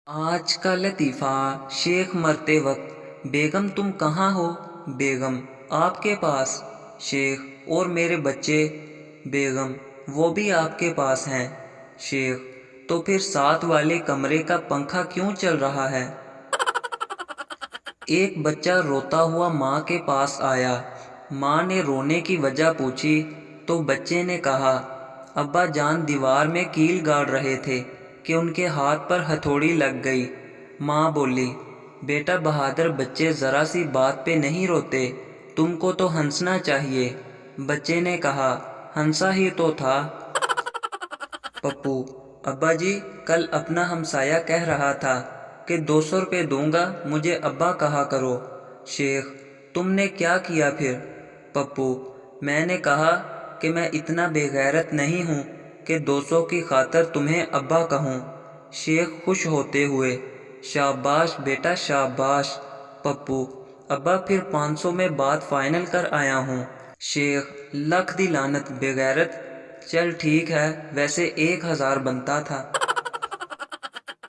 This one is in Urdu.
آج کا لطیفہ شیخ مرتے وقت: بیگم تم کہاں ہو؟ بیگم: آپ کے پاس۔ شیخ: اور میرے بچے؟ بیگم: وہ بھی آپ کے پاس ہیں۔ شیخ: تو پھر ساتھ والے کمرے کا پنکھا کیوں چل رہا ہے؟ ایک بچہ روتا ہوا ماں کے پاس آیا۔ ماں نے رونے کی وجہ پوچھی تو بچے نے کہا، ابا جان دیوار میں کیل گاڑ رہے تھے کہ ان کے ہاتھ پر ہتھوڑی لگ گئی۔ ماں بولی، بیٹا بہادر بچے ذرا سی بات پہ نہیں روتے، تم کو تو ہنسنا چاہیے۔ بچے نے کہا، ہنسا ہی تو تھا۔ پپو: ابا جی کل اپنا ہمسایہ کہہ رہا تھا کہ 200 روپے دوں گا مجھے ابا کہا کرو۔ شیخ: تم نے کیا کیا پھر؟ پپو: میں نے کہا کہ میں اتنا بے غیرت نہیں ہوں کہ 200 کی خاطر تمہیں ابا کہوں۔ شیخ خوش ہوتے ہوئے: شاباش بیٹا شاباش۔ پپو: ابا پھر 500 میں بات فائنل کر آیا ہوں۔ شیخ: لکھ دی لعنت بے غیرت۔ چل ٹھیک ہے، ویسے 1000 بنتا تھا۔